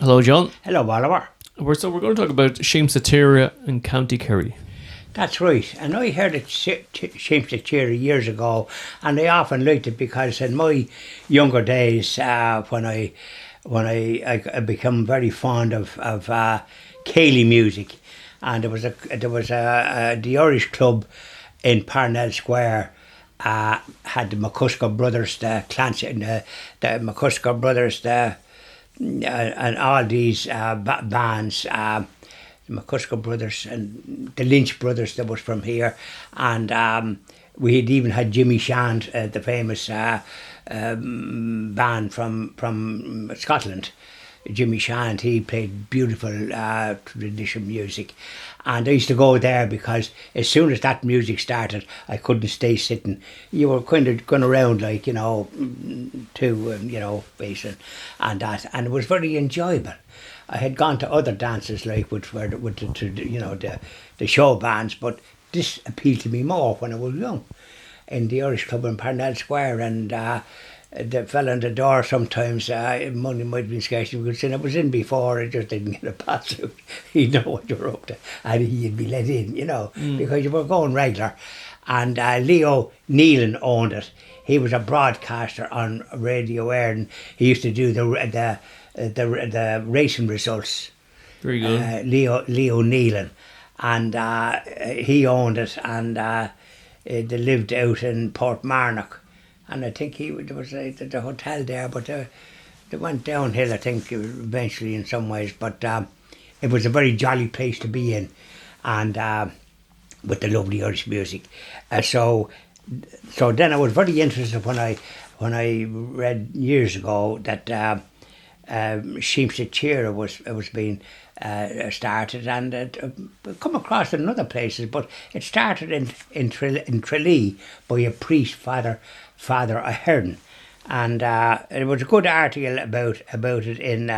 Hello, John. Hello, Oliver. We're going to talk about Siamsa Tíre in County Kerry. That's right. And I heard it Siamsa Tíre years ago, and I often liked it because in my younger days, when I become very fond of Cayley music, and there was the Irish club in Parnell Square. Had the McCusker brothers, the Clancy, the McCusker brothers, and all these bands, the McCusker brothers and the Lynch brothers that was from here, and we had even had Jimmy Shand, the famous band from Scotland. Jimmy Shand, he played beautiful traditional music, and I used to go there because as soon as that music started, I couldn't stay sitting. You were kind of going around like, to bass and that, and it was very enjoyable. I had gone to other dances like with the show bands, but this appealed to me more when I was young, in the Irish Club in Parnell Square, and the fella on the door sometimes, money might have been scarce because I was in before, I just didn't get a pass out. He'd know what you were up to, and he'd be let in, because you were going regular. And Leo Nealon owned it. He was a broadcaster on Radio Air, and he used to do the racing results. Very good. Leo Nealon, and he owned it, and they lived out in Portmarnock. And I think there was the hotel there, but they went downhill, I think, eventually in some ways. But it was a very jolly place to be in, and with the lovely Irish music. So then I was very interested when I read years ago that Siamsa Tíre was being started, and it come across in other places, but it started in Tralee by a priest, Father Ahern, and it was a good article about it in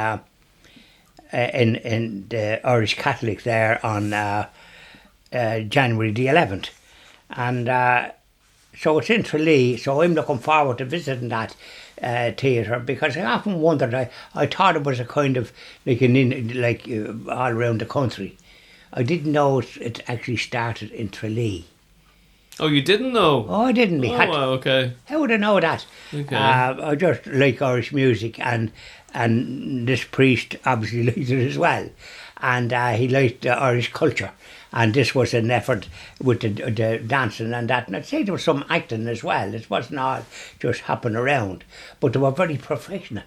the Irish Catholic there on January the 11th, and so it's in Tralee. So I'm looking forward to visiting that theatre, because I often wondered. I thought it was a kind of like all around the country. I didn't know it actually started in Tralee. Oh, you didn't know? Oh, I didn't. Wow, okay. How would I know that? Okay. I just like Irish music, and this priest obviously liked it as well, and he liked the Irish culture, and this was an effort with the dancing and that, and I'd say there was some acting as well. It wasn't all just hopping around, but they were very professional.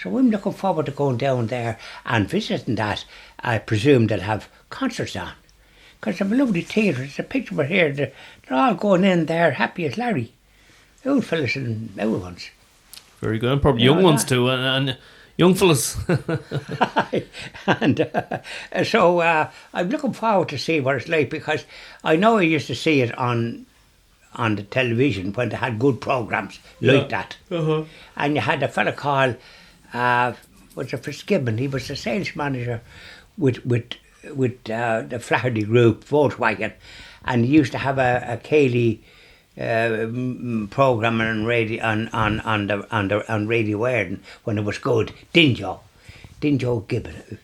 So I'm looking forward to going down there and visiting that. I presume they'll have concerts on, because they're a lovely theatre. It's a picture of it here. They're all going in there happy as Larry. Old fellas and old ones. Very good. And probably young ones too, and young fellas. And so I'm looking forward to see what it's like, because I know I used to see it on the television when they had good programmes like that. Uh-huh. And you had a fella called, was it Fitzgibbon? He was the sales manager with the Flaherty Group, Volkswagen, and he used to have a Cayley programme on radio on Radio Air when it was good. Dinjo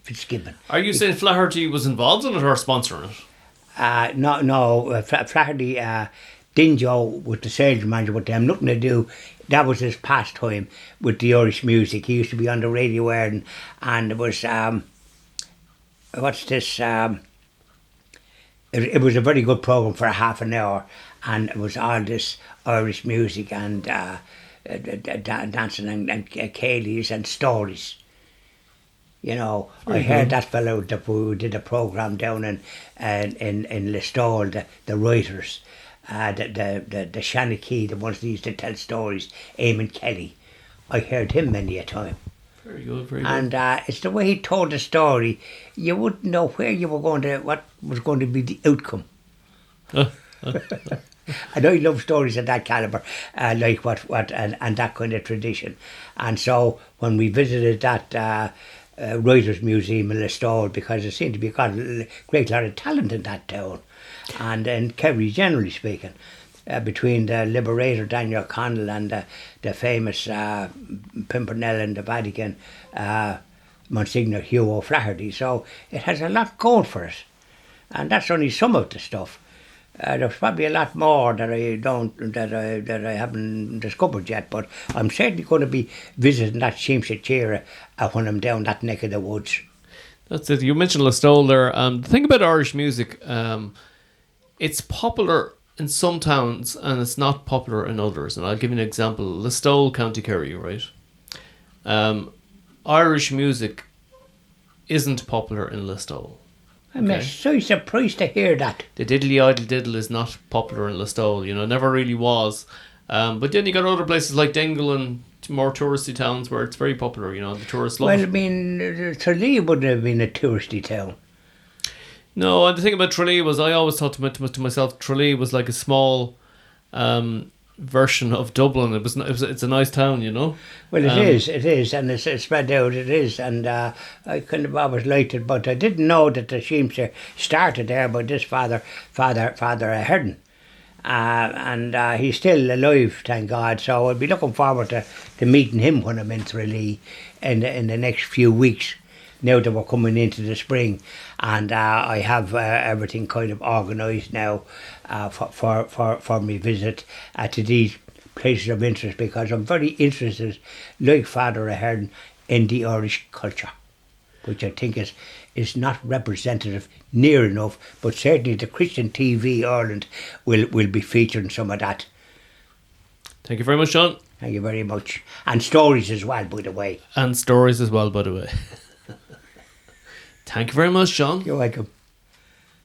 Fitzgibbon. Are you saying Flaherty was involved in it or sponsoring it? No. Flaherty, Dinjo was the sales manager with them. Nothing to do. That was his pastime with the Irish music. He used to be on the Radio Air, and it was what's this? It was a very good programme for a half an hour, and it was all this Irish music and dancing and Cayley's and stories. I heard that fellow who did a programme down in Listowel, the writers, the Shanachie, the ones that used to tell stories, Eamon Kelly. I heard him many a time. Very good, very good. And it's the way he told the story. You wouldn't know where you were going to, what was going to be the outcome. And I love stories of that calibre, like what and that kind of tradition. And so when we visited that Writers' Museum in Listowel, because there seemed to be a great lot of talent in that town, and in Kerry generally speaking, between the liberator Daniel O'Connell and the famous Pimpernel and the Vatican Monsignor Hugh O'Flaherty. So it has a lot going for it. And that's only some of the stuff. There's probably a lot more that I haven't discovered yet, but I'm certainly going to be visiting that Siamsa Tíre when I'm down that neck of the woods. That's it. You mentioned Listowel there. The thing about Irish music, it's popular in some towns and it's not popular in others. And I'll give you an example. Listowel, County Kerry, right? Irish music isn't popular in Listowel. I'm so surprised to hear that. The diddly idle diddle is not popular in Listowel, never really was. But then you got other places like Dingle and more touristy towns where it's very popular, the tourists love Well, it. I mean, Tralee wouldn't have been a touristy town. No, and the thing about Tralee was I always thought to myself, Tralee was like a small version of Dublin. It's a nice town, Well, it is, and it's spread out, it is, and I kind of always liked it, but I didn't know that the Siamsa started there by this Father Herden. And he's still alive, thank God. So I'll be looking forward to meeting him when I'm in Tralee in the next few weeks. Now that we're coming into the spring, and I have everything kind of organised now for me visit to these places of interest, because I'm very interested, like Father Ahern, in the Irish culture, which I think is not representative near enough, but certainly the Christian TV Ireland will be featuring some of that. Thank you very much, John. Thank you very much. And stories as well, by the way. And stories as well, by the way. Thank you very much, John. You're welcome.